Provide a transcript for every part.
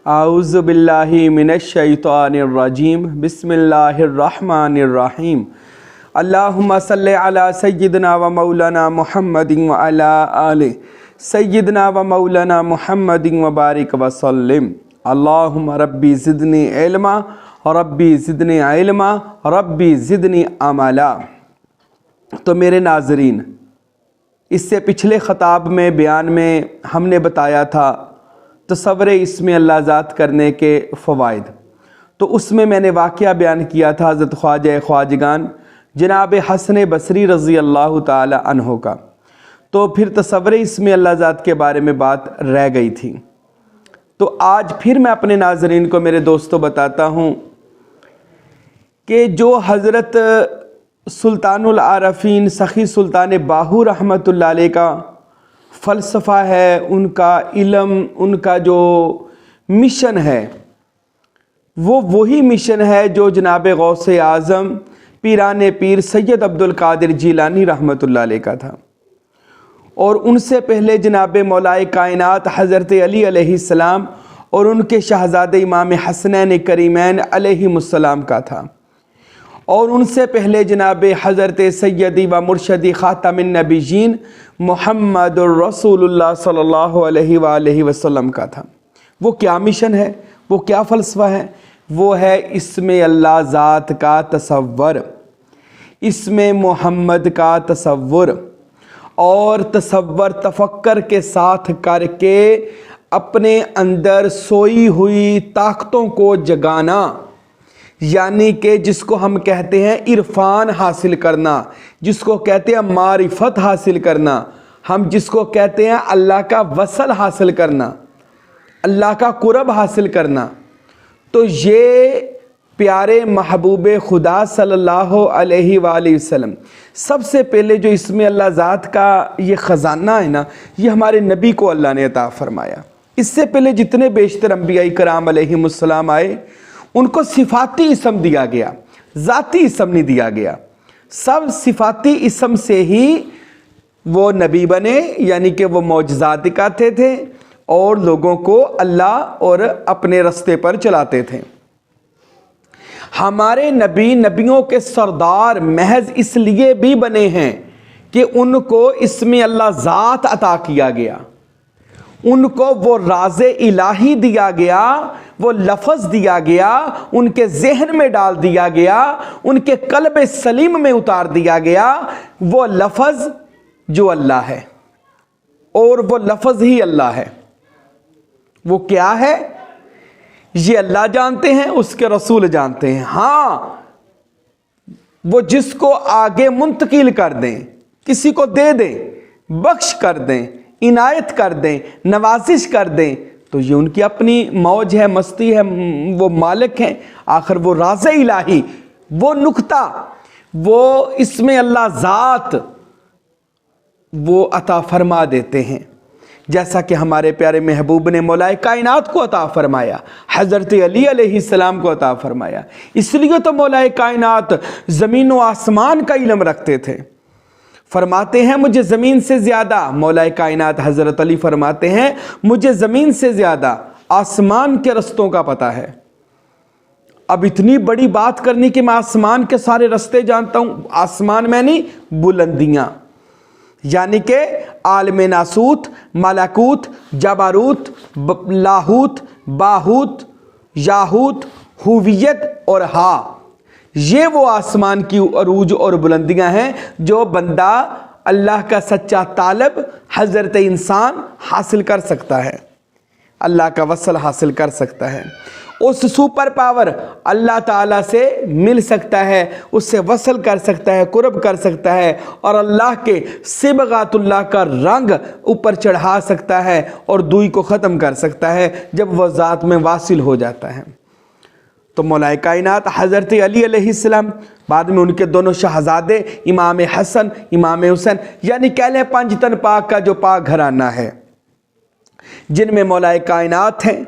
اعوذ باللہ من الشیطان الرجیم بسم اللہ الرحمن الرحیم اللہم صلی علی سیدنا و مولانا محمد و علی آل سیدنا و مولانا محمد و بارک وسلم اللہم ربی زدنی علما ربی زدنی علما ربی زدنی عملا۔ تو میرے ناظرین، اس سے پچھلے خطاب میں بیان میں ہم نے بتایا تھا تصور اسم اللہ ذات کرنے کے فوائد۔ تو اس میں نے واقعہ بیان کیا تھا حضرت خواجہ خواجگان جناب حسن بصری رضی اللہ تعالی عنہ کا۔ تو پھر تصور اسم اللہ ذات کے بارے میں بات رہ گئی تھی۔ تو آج پھر میں اپنے ناظرین کو میرے دوستوں بتاتا ہوں کہ جو حضرت سلطان العارفین سخی سلطان باہو رحمۃ اللہ علیہ کا فلسفہ ہے، ان کا علم، ان کا جو مشن ہے، وہ وہی مشن ہے جو جناب غوث اعظم پیران پیر سید عبد القادر جیلانی رحمۃ اللہ علیہ کا تھا، اور ان سے پہلے جناب مولائے کائنات حضرت علی علیہ السلام اور ان کے شہزادے امام حسنین کریمین علیہم السلام کا تھا، اور ان سے پہلے جناب حضرت سیدی و مرشدی خاتم النبیین محمد الرسول اللہ صلی اللہ علیہ وآلہ وسلم کا تھا۔ وہ کیا مشن ہے، وہ کیا فلسفہ ہے؟ وہ ہے اسم اللہ ذات کا تصور، اسم محمد کا تصور، اور تصور تفکر کے ساتھ کر کے اپنے اندر سوئی ہوئی طاقتوں کو جگانا، یعنی کہ جس کو ہم کہتے ہیں عرفان حاصل کرنا، جس کو کہتے ہیں معرفت حاصل کرنا، ہم جس کو کہتے ہیں اللہ کا وصل حاصل کرنا، اللہ کا قرب حاصل کرنا۔ تو یہ پیارے محبوب خدا صلی اللہ علیہ وآلہ وسلم، سب سے پہلے جو اسم اللہ ذات کا یہ خزانہ ہے نا، یہ ہمارے نبی کو اللہ نے عطا فرمایا۔ اس سے پہلے جتنے بیشتر انبیاء کرام علیہم السلام آئے، ان کو صفاتی اسم دیا گیا، ذاتی اسم نہیں دیا گیا۔ سب صفاتی اسم سے ہی وہ نبی بنے، یعنی کہ وہ معجزات دکھاتے تھے اور لوگوں کو اللہ اور اپنے رستے پر چلاتے تھے۔ ہمارے نبی نبیوں کے سردار محض اس لیے بھی بنے ہیں کہ ان کو اسم اللہ ذات عطا کیا گیا، ان کو وہ راز الہی دیا گیا، وہ لفظ دیا گیا، ان کے ذہن میں ڈال دیا گیا، ان کے قلب سلیم میں اتار دیا گیا، وہ لفظ جو اللہ ہے، اور وہ لفظ ہی اللہ ہے۔ وہ کیا ہے یہ اللہ جانتے ہیں، اس کے رسول جانتے ہیں۔ ہاں، وہ جس کو آگے منتقل کر دیں، کسی کو دے دیں، بخش کر دیں، عنایت کر دیں، نوازش کر دیں، تو یہ ان کی اپنی موج ہے، مستی ہے، وہ مالک ہیں۔ آخر وہ راز الہی، وہ نقطہ، وہ اسم اللہ ذات وہ عطا فرما دیتے ہیں، جیسا کہ ہمارے پیارے محبوب نے مولائے کائنات کو عطا فرمایا، حضرت علی علیہ السلام کو عطا فرمایا۔ اس لیے تو مولائے کائنات زمین و آسمان کا علم رکھتے تھے۔ فرماتے ہیں مجھے زمین سے زیادہ، مولائے کائنات حضرت علی فرماتے ہیں مجھے زمین سے زیادہ آسمان کے رستوں کا پتہ ہے۔ اب اتنی بڑی بات کرنی کہ میں آسمان کے سارے رستے جانتا ہوں، آسمان میں نہیں، بلندیاں، یعنی کہ عالم ناسوت، ملکوت، جبروت، لاہوت، باہوت، یاہوت، ہوویت اور ہا، یہ وہ آسمان کی عروج اور بلندیاں ہیں جو بندہ اللہ کا سچا طالب حضرت انسان حاصل کر سکتا ہے، اللہ کا وصل حاصل کر سکتا ہے، اس سپر پاور اللہ تعالیٰ سے مل سکتا ہے، اس سے وصل کر سکتا ہے، قرب کر سکتا ہے، اور اللہ کے صبغات اللہ کا رنگ اوپر چڑھا سکتا ہے اور دوئی کو ختم کر سکتا ہے جب وہ ذات میں واصل ہو جاتا ہے۔ تو مولائے کائنات حضرت علی علیہ السلام، بعد میں ان کے دونوں شہزادے امام حسن، امام حسین، یعنی کہہ لیں پنج تن پاک کا جو پاک گھرانہ ہے، جن میں مولائے کائنات ہیں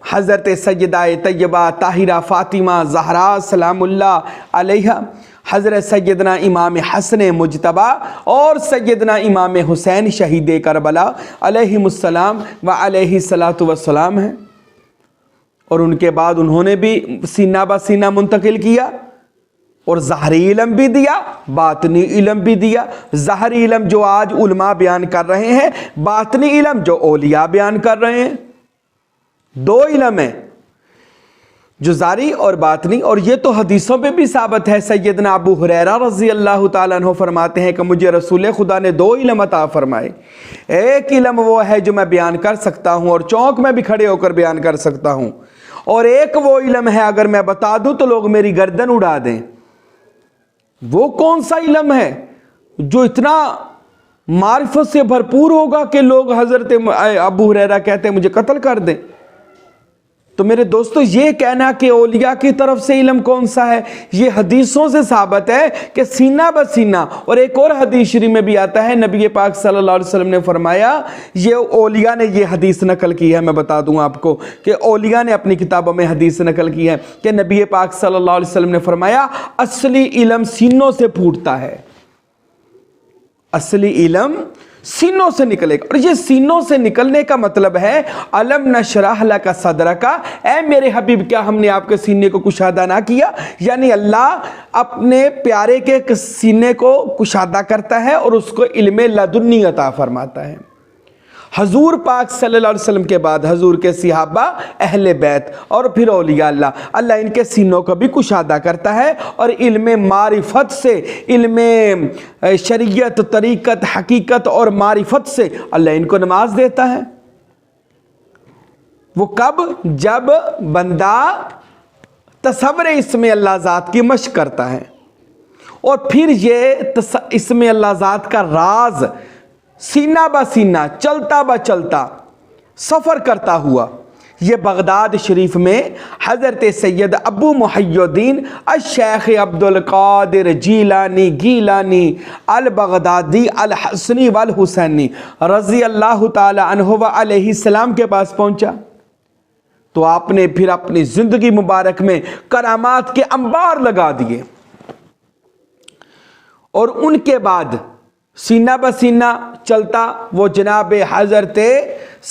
حضرت سیدہ طیبہ طاہرہ فاطمہ زہرا سلام اللہ علیہا، حضرت سیدنا امام حسن مجتبی اور سیدنا امام حسین شہید کربلا علیہم السلام و علیہ الصلاۃ والسلام ہیں۔ اور ان کے بعد انہوں نے بھی سینہ بہ سینہ منتقل کیا اور ظاہری علم بھی دیا، باطنی علم بھی دیا۔ ظاہری علم جو آج علماء بیان کر رہے ہیں، باطنی علم جو اولیاء بیان کر رہے ہیں، دو علم ہیں جو ظاہری اور باطنی۔ اور یہ تو حدیثوں پہ بھی ثابت ہے۔ سیدنا ابو ہریرہ رضی اللہ تعالیٰ عنہ فرماتے ہیں کہ مجھے رسول خدا نے دو علم عطا فرمائے، ایک علم وہ ہے جو میں بیان کر سکتا ہوں اور چوک میں بھی کھڑے ہو کر بیان کر سکتا ہوں، اور ایک وہ علم ہے اگر میں بتا دوں تو لوگ میری گردن اڑا دیں۔ وہ کون سا علم ہے جو اتنا معرفت سے بھرپور ہوگا کہ لوگ حضرت ابو ہریرہ کہتے ہیں مجھے قتل کر دیں؟ تو میرے دوستو، یہ کہنا کہ اولیاء کی طرف سے علم کون سا ہے، یہ حدیثوں سے ثابت ہے کہ سینہ بہ سینہ۔ اور ایک اور حدیث شریف میں بھی آتا ہے، نبی پاک صلی اللہ علیہ وسلم نے فرمایا، یہ اولیاء نے یہ حدیث نقل کی ہے، میں بتا دوں آپ کو کہ اولیاء نے اپنی کتابوں میں حدیث نقل کی ہے کہ نبی پاک صلی اللہ علیہ وسلم نے فرمایا اصلی علم سینوں سے پھوٹتا ہے، اصلی علم سینوں سے نکلے گا۔ اور یہ سینوں سے نکلنے کا مطلب ہے الم نشرح لک صدرک، اے میرے حبیب کیا ہم نے آپ کے سینے کو کشادہ نہ کیا؟ یعنی اللہ اپنے پیارے کے سینے کو کشادہ کرتا ہے اور اس کو علم لدنی عطا فرماتا ہے۔ حضور پاک صلی اللہ علیہ وسلم کے بعد حضور کے صحابہ، اہل بیت اور پھر اولیاء اللہ ان کے سینوں کو بھی کشادہ کرتا ہے اور علم معرفت سے، علم شریعت، طریقت، حقیقت اور معرفت سے اللہ ان کو نماز دیتا ہے۔ وہ کب؟ جب بندہ تصور اسم اللہ ذات کی مشق کرتا ہے اور پھر یہ اسم اللہ ذات کا راز سینہ بہ سینہ، چلتا بہ چلتا، سفر کرتا ہوا یہ بغداد شریف میں حضرت سید ابو محی الدین الشیخ عبد القادر گیلانی البغدادی الحسنی والحسینی رضی اللہ تعالی عنہ و علیہ السلام کے پاس پہنچا تو آپ نے پھر اپنی زندگی مبارک میں کرامات کے انبار لگا دیے، اور ان کے بعد سینہ بہ سینہ چلتا وہ جناب حضرت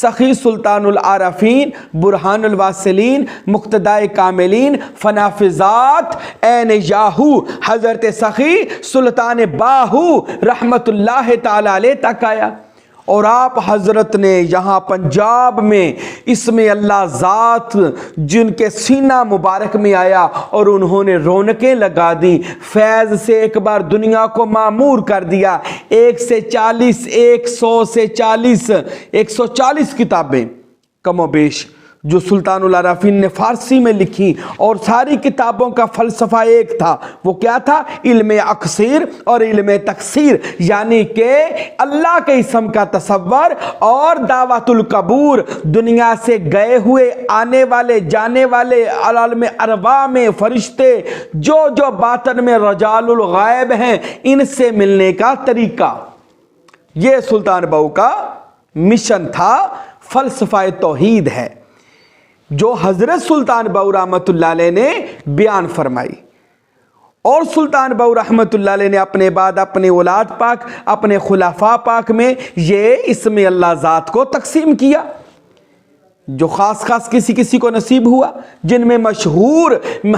سخی سلطان العارفین، برہان الواصلین، مقتدائے کاملین، فنافذات عین یاہو حضرت سخی سلطان باہو رحمت اللہ تعالی علیہ تک آیا۔ اور آپ حضرت نے یہاں پنجاب میں اسم اللہ ذات جن کے سینہ مبارک میں آیا اور انہوں نے رونقیں لگا دی، فیض سے ایک بار دنیا کو معمور کر دیا۔ 140 کتابیں کم و بیش جو سلطان العارفین نے فارسی میں لکھی، اور ساری کتابوں کا فلسفہ ایک تھا، وہ کیا تھا؟ علم اکثیر اور علم تکثیر، یعنی کہ اللہ کے اسم کا تصور اور دعوت القبور، دنیا سے گئے ہوئے، آنے والے، جانے والے، عالم ارواح میں فرشتے، جو باطن میں رجال الغائب ہیں، ان سے ملنے کا طریقہ، یہ سلطان باہو کا مشن تھا، فلسفہ توحید ہے جو حضرت سلطان باہو رحمت اللہ علیہ نے بیان فرمائی۔ اور سلطان باہو رحمت اللہ علیہ نے اپنے بعد اپنے اولاد پاک، اپنے خلفاء پاک میں یہ اسم اللہ ذات کو تقسیم کیا، جو خاص کسی کو نصیب ہوا، جن میں مشہور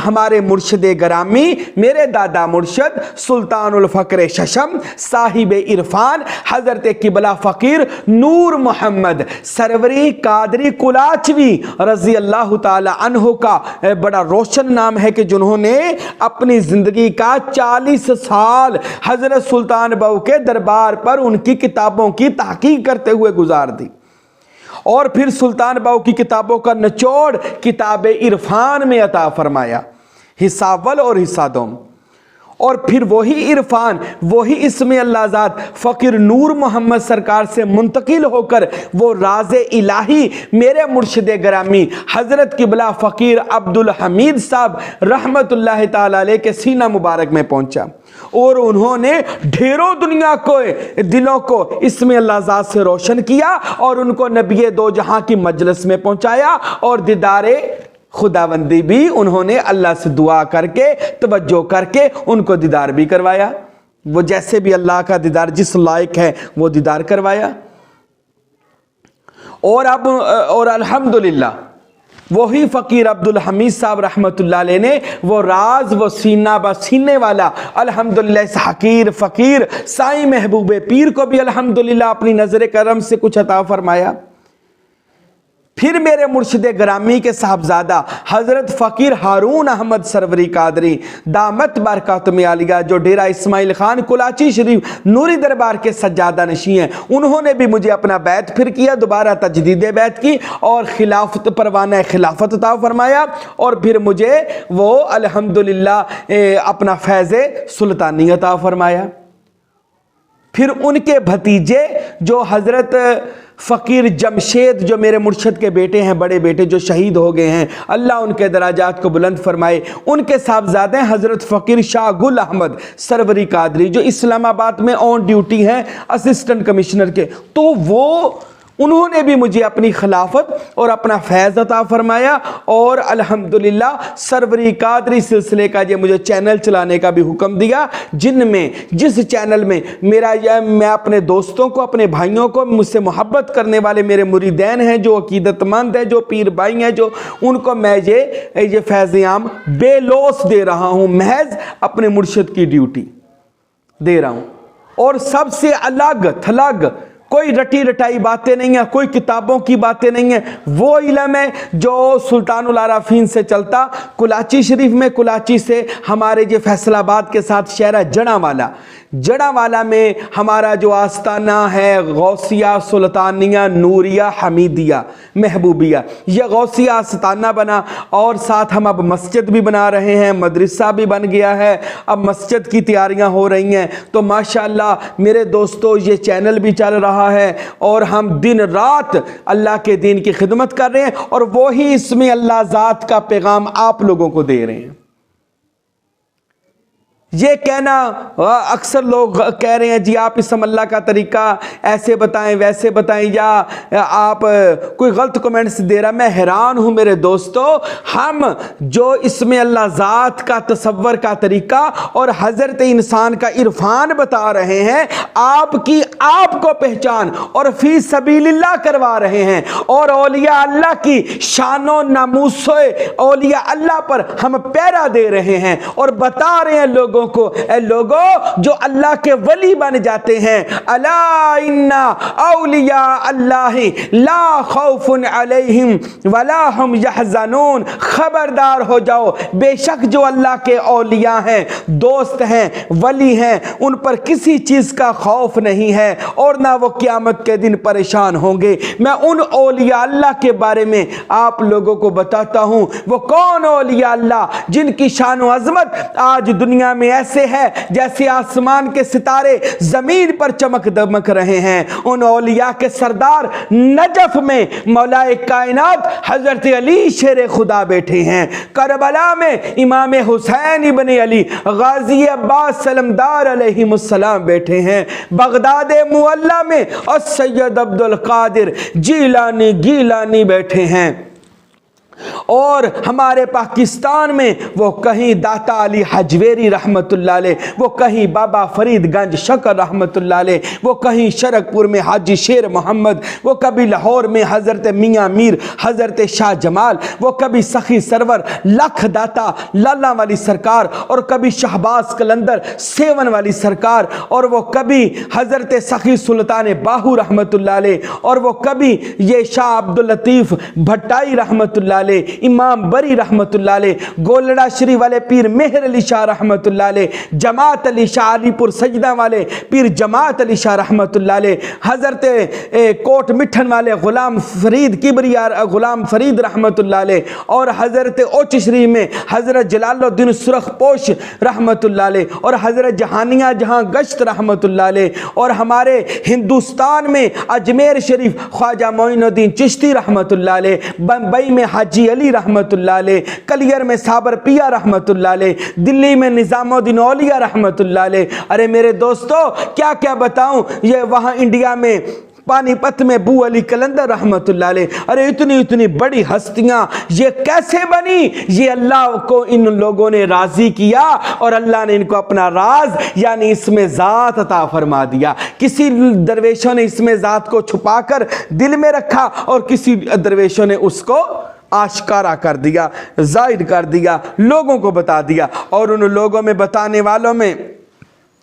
ہمارے مرشد گرامی، میرے دادا مرشد سلطان الفقر ششم، صاحب عرفان، حضرت قبلہ فقیر نور محمد سروری قادری قلاچوی رضی اللہ تعالی عنہ کا بڑا روشن نام ہے کہ جنہوں نے اپنی زندگی کا 40 سال حضرت سلطان باہو کے دربار پر ان کی کتابوں کی تحقیق کرتے ہوئے گزار دی، اور پھر سلطان باہو کی کتابوں کا نچوڑ کتاب عرفان میں عطا فرمایا، حصہ اول اور حصہ دوم۔ اور پھر وہی عرفان، وہی اسم اللہ ذات فقیر نور محمد سرکار سے منتقل ہو کر وہ راز الہی میرے مرشد گرامی حضرت قبلہ فقیر عبد الحمید صاحب رحمت اللہ تعالی علیہ کے سینہ مبارک میں پہنچا، اور انہوں نے ڈھیروں دنیا کو، دلوں کو اسم اللہ ذات سے روشن کیا، اور ان کو نبی دو جہاں کی مجلس میں پہنچایا، اور دیدار خداوندی بھی انہوں نے اللہ سے دعا کر کے، توجہ کر کے ان کو دیدار بھی کروایا، وہ جیسے بھی اللہ کا دیدار جس لائق ہے وہ دیدار کروایا۔ اور الحمدللہ وہی فقیر عبدالحمید صاحب رحمۃ اللہ علیہ نے وہ راز، وہ سینہ بہ سینے والا الحمدللہ اس حقیر فقیر سائیں محبوب پیر کو بھی الحمدللہ اپنی نظر کرم سے کچھ عطا فرمایا۔ پھر میرے مرشد گرامی کے صاحبزادہ حضرت فقیر ہارون احمد سروری قادری دامت برکاتہم عالیہ، جو ڈیرہ اسماعیل خان کلاچی شریف نوری دربار کے سجادہ نشین ہیں، انہوں نے بھی مجھے اپنا بیعت پھر کیا، دوبارہ تجدید بیعت کی اور خلافت پروانہ خلافت عطا فرمایا، اور پھر مجھے وہ الحمدللہ اپنا فیض سلطانی عطا فرمایا۔ پھر ان کے بھتیجے جو حضرت فقیر جمشید جو میرے مرشد کے بیٹے ہیں، بڑے بیٹے جو شہید ہو گئے ہیں، اللہ ان کے درجات کو بلند فرمائے، ان کے صاحبزادے حضرت فقیر شاہ گل احمد سروری قادری جو اسلام آباد میں آن ڈیوٹی ہیں اسسٹنٹ کمشنر کے، تو وہ انہوں نے بھی مجھے اپنی خلافت اور اپنا فیض عطا فرمایا، اور الحمدللہ سروری قادری سلسلے کا یہ مجھے چینل چلانے کا بھی حکم دیا، جس چینل میں میں اپنے دوستوں کو، اپنے بھائیوں کو، مجھ سے محبت کرنے والے میرے مریدین ہیں، جو عقیدت مند ہیں، جو پیر بھائی ہیں، جو ان کو میں یہ فیض عام بے لوث دے رہا ہوں، محض اپنے مرشد کی ڈیوٹی دے رہا ہوں، اور سب سے الگ تھلگ کوئی رٹی رٹائی باتیں نہیں ہیں، کوئی کتابوں کی باتیں نہیں ہیں، وہ علم ہے جو سلطان العارفین سے چلتا کلاچی شریف میں، کلاچی سے ہمارے جو فیصل آباد کے ساتھ شہر جڑاوالا میں ہمارا جو آستانہ ہے غوثیہ سلطانیہ نوریہ حمیدیہ محبوبیہ، یہ غوثیہ آستانہ بنا، اور ساتھ ہم اب مسجد بھی بنا رہے ہیں، مدرسہ بھی بن گیا ہے، اب مسجد کی تیاریاں ہو رہی ہیں، تو ماشاءاللہ میرے دوستو یہ چینل بھی چل رہا ہے، اور ہم دن رات اللہ کے دین کی خدمت کر رہے ہیں، اور وہی اسم اللہ ذات کا پیغام آپ لوگوں کو دے رہے ہیں۔ یہ کہنا اکثر لوگ کہہ رہے ہیں جی آپ اسم اللہ کا طریقہ ایسے بتائیں ویسے بتائیں، یا آپ کوئی غلط کمنٹس دے رہا، میں حیران ہوں میرے دوستو، ہم جو اسم اللہ ذات کا تصور کا طریقہ اور حضرت انسان کا عرفان بتا رہے ہیں، آپ کو پہچان اور فی سبیل اللہ کروا رہے ہیں، اور اولیاء اللہ کی شان و ناموس اولیاء اللہ پر ہم پیرا دے رہے ہیں، اور بتا رہے ہیں لوگوں کو، اے لوگوں جو اللہ کے ولی بن جاتے ہیں، الا ان اولیاء اللہ لا خوف علیہم ولا ہم یحزنون، خبردار ہو جاؤ، بے شک جو اللہ کے اولیاء ہیں، دوست ہیں، ولی ہیں، ان پر کسی چیز کا خوف نہیں ہے، اور نہ وہ قیامت کے دن پریشان ہوں گے۔ میں ان اولیاء اللہ کے بارے میں آپ لوگوں کو بتاتا ہوں، وہ کون اولیاء اللہ جن کی شان و عظمت آج دنیا میں ایسے ہے جیسے آسمان کے ستارے زمین پر چمک دمک رہے ہیں۔ ان اولیاء کے سردار نجف میں مولا کائنات حضرت علی شیر خدا بیٹھے ہیں، کربلا میں امام حسین ابن علی غازی عباس سلمدار علیہ السلام بیٹھے ہیں، بغداد معلی میں السید عبد القادر جیلانی بیٹھے ہیں، اور ہمارے پاکستان میں وہ کہیں داتا علی حجویری رحمت اللہ علیہ، وہ کہیں بابا فرید گنج شکر رحمت اللہ علیہ، وہ کہیں شرک پور میں حاجی شیر محمد، وہ کبھی لاہور میں حضرت میاں میر حضرت شاہ جمال، وہ کبھی سخی سرور لکھ داتا لالا والی سرکار، اور کبھی شہباز کلندر سیون والی سرکار، اور وہ کبھی حضرت سخی سلطان باہو رحمت اللہ علیہ، اور وہ کبھی یہ شاہ عبداللطیف بھٹائی رحمت اللہ علیہ، امام بری رحمت اللہ علیہ، گولڑا شری والے پیر مہر علی شاہ رحمت اللہ علیہ، جماعت علی شاہ علی پور سجدہ والے پیر جماعت علی شاہ رحمت اللہ علیہ، حضرت کوٹ مٹھن والے غلام فرید کبریار غلام فرید رحمت اللہ علیہ، اور حضرت اوچ شریف میں حضرت جلال الدین سرخ پوش رحمت اللہ علیہ، اور حضرت جہانیہ جہاں گشت رحمت اللہ علیہ، اور ہمارے ہندوستان میں اجمیر شریف خواجہ معین الدین چشتی رحمت اللہ علیہ، بمبئی میں حاجی علی رحمت اللہ علیہ، کلیر میں صابر پیا رحمت اللہ علیہ، دلی میں نظام الدین اولیاء رحمت اللہ علیہ۔ ارے میرے دوستو کیا بتاؤں، یہ وہاں انڈیا میں پانی پت میں بو علی کلندر رحمت اللہ علیہ، ارے اتنی بڑی ہستیاں یہ کیسے بنی؟ یہ اللہ کو ان لوگوں نے راضی کیا، اور اللہ نے ان کو اپنا راز یعنی اسم ذات عطا فرما دیا۔ کسی درویشوں نے اسم ذات کو چھپا کر دل میں رکھا، اور کسی درویشوں نے اس کو آشکارا کر دیا، ظاہر کر دیا، لوگوں کو بتا دیا، اور ان لوگوں میں بتانے والوں میں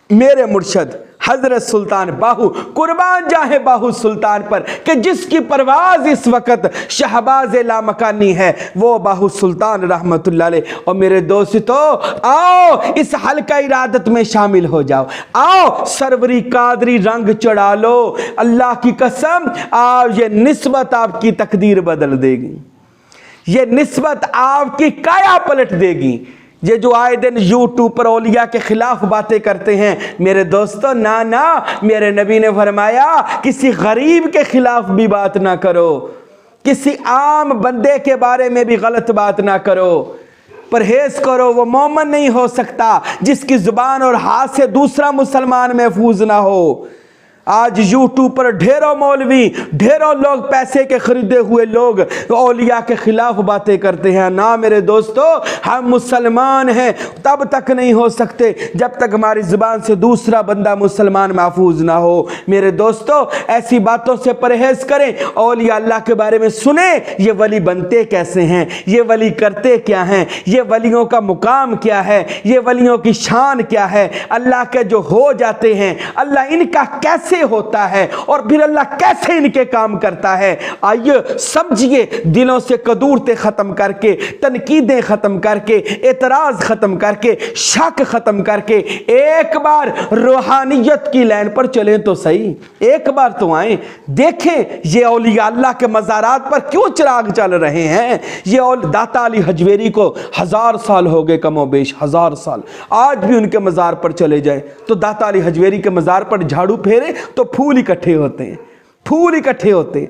میرے مرشد حضرت سلطان باہو، قربان جاہے باہو سلطان پر کہ جس کی پرواز اس وقت شہباز لامکانی ہے، وہ باہو سلطان رحمت اللہ علیہ۔ اور میرے دوستو آؤ اس حلقہ ارادت میں شامل ہو جاؤ، آؤ سروری قادری رنگ چڑھا لو، اللہ کی قسم آؤ، یہ نسبت آپ کی تقدیر بدل دے گی، یہ نسبت آپ کی کایا پلٹ دے گی۔ یہ جو آئے دن یوٹیوب پر اولیاء کے خلاف باتیں کرتے ہیں، میرے دوستو نا، میرے نبی نے فرمایا کسی غریب کے خلاف بھی بات نہ کرو، کسی عام بندے کے بارے میں بھی غلط بات نہ کرو، پرہیز کرو۔ وہ مومن نہیں ہو سکتا جس کی زبان اور ہاتھ سے دوسرا مسلمان محفوظ نہ ہو۔ آج یوٹیوب پر ڈھیروں مولوی، ڈھیروں لوگ پیسے کے خریدے ہوئے لوگ اولیاء کے خلاف باتیں کرتے ہیں۔ نہ میرے دوستو، ہم مسلمان ہیں تب تک نہیں ہو سکتے جب تک ہماری زبان سے دوسرا بندہ مسلمان محفوظ نہ ہو۔ میرے دوستو ایسی باتوں سے پرہیز کریں، اولیاء اللہ کے بارے میں سنیں، یہ ولی بنتے کیسے ہیں، یہ ولی کرتے کیا ہیں، یہ ولیوں کا مقام کیا ہے، یہ ولیوں کی شان کیا ہے، اللہ کے جو ہو جاتے ہیں اللہ ان کا کیسے ہوتا ہے، اور پھر اللہ کیسے ان کے کام کرتا ہے۔ آئیے سمجھیے، دلوں سے قدورتیں ختم کر کے، تنقیدیں ختم کر کے، اعتراض ختم کر کے، شک ختم کر کے ایک بار روحانیت کی لائن پر چلیں تو صحیح، ایک بار تو آئیں، دیکھیں یہ اولیاء اللہ کے مزارات پر کیوں چراغ چل رہے ہیں۔ یہ داتا علی حجویری کو 1000 سال ہو گئے، کم و بیش 1000 سال، آج بھی ان کے مزار پر چلے جائیں تو داتا علی حجویری کے مزار پر جھاڑو پھیرے تو پھول اکٹھے ہوتے ہیں، پھول اکٹھے ہوتے ہیں۔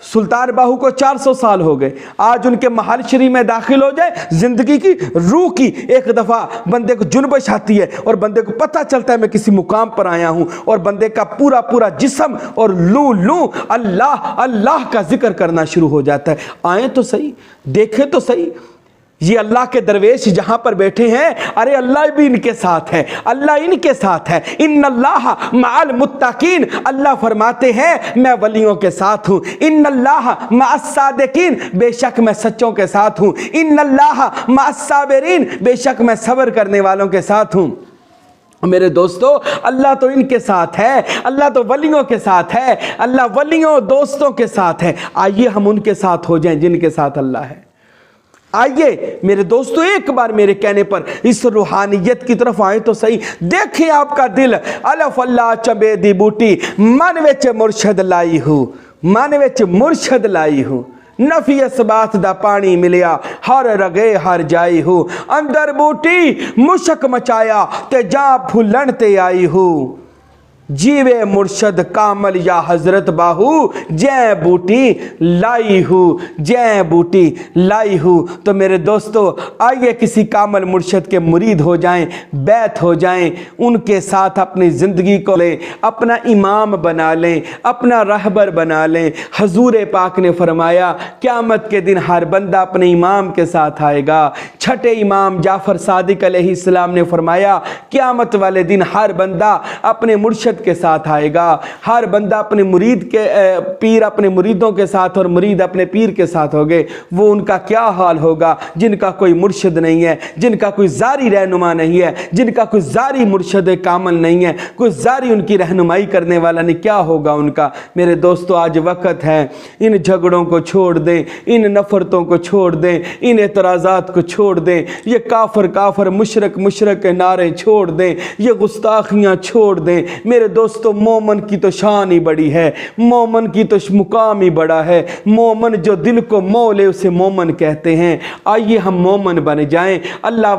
سلطان باہو کو 400 سال ہو گئے، آج ان کے محل شریف میں داخل ہو جائے، زندگی کی روح کی ایک دفعہ بندے کو جنبش آتی ہے اور بندے کو پتہ چلتا ہے میں کسی مقام پر آیا ہوں، اور بندے کا پورا جسم اور لوں اللہ اللہ کا ذکر کرنا شروع ہو جاتا ہے۔ آئیں تو صحیح، دیکھیں تو صحیح، یہ اللہ کے درویش جہاں پر بیٹھے ہیں، ارے اللہ بھی ان کے ساتھ ہے، اللہ ان کے ساتھ ہے۔ ان اللہ مع المتقین، اللہ فرماتے ہیں میں ولیوں کے ساتھ ہوں۔ ان اللہ مع الصادقین، بے شک میں سچوں کے ساتھ ہوں۔ ان اللہ مع الصابرین، بے شک میں صبر کرنے والوں کے ساتھ ہوں۔ میرے دوستو اللہ تو ان کے ساتھ ہے، اللہ تو ولیوں کے ساتھ ہے، اللہ ولیوں دوستوں کے ساتھ ہے۔ آئیے ہم ان کے ساتھ ہو جائیں جن کے ساتھ اللہ ہے۔ آئیے میرے دوستو ایک بار میرے کہنے پر اس روحانیت کی طرف آئیں تو صحیح، دیکھیں آپ کا دل الف اللہ چبے دی بوٹی من وچ مرشد لائی ہوں، من وچ مرشد لائی ہوں، نفی اس بات دا پانی ملیا ہر رگے ہر جائی ہوں، اندر بوٹی مشک مچایا تے جا پھولن تے آئی ہوں، جیوے مرشد کامل یا حضرت باہو جے بوٹی لائی ہوں، جے بوٹی لائی ہوں۔ تو میرے دوستو آئیے کسی کامل مرشد کے مرید ہو جائیں، بیعت ہو جائیں، ان کے ساتھ اپنی زندگی کو لیں، اپنا امام بنا لیں، اپنا رہبر بنا لیں۔ حضور پاک نے فرمایا قیامت کے دن ہر بندہ اپنے امام کے ساتھ آئے گا۔ چھٹے امام جعفر صادق علیہ السلام نے فرمایا قیامت والے دن ہر بندہ اپنے مرشد کے ساتھ آئے گا، ہر بندہ اپنے مرید کے پیر اپنے مریدوں کے ساتھ اور مرید اپنے پیر کے ساتھ ہوگے۔ وہ ان کا کیا حال ہوگا جن کا کوئی مرشد نہیں ہے، جن کا کوئی زاری رہنما نہیں ہے، جن کا کوئی زاری مرشد کامل نہیں ہے، کوئی زاری ان کی رہنمائی کرنے والا نہیں، کیا ہوگا ان کا۔ میرے دوستو آج وقت ہے ان جھگڑوں کو چھوڑ دیں، ان نفرتوں کو چھوڑ دیں، ان اعتراضات کو چھوڑ دیں، یہ کافر مشرک کے نعرے چھوڑ دیں، یہ گستاخیاں چھوڑ دیں۔ میرے دوستو مومن کی تو شان ہی بڑی ہے، مومن کی تو مقام ہی بڑا ہے، مومن جو دل کو مولے اسے مومن کہتے ہیں۔ آئیے ہم مومن بن جائیں۔ اللہ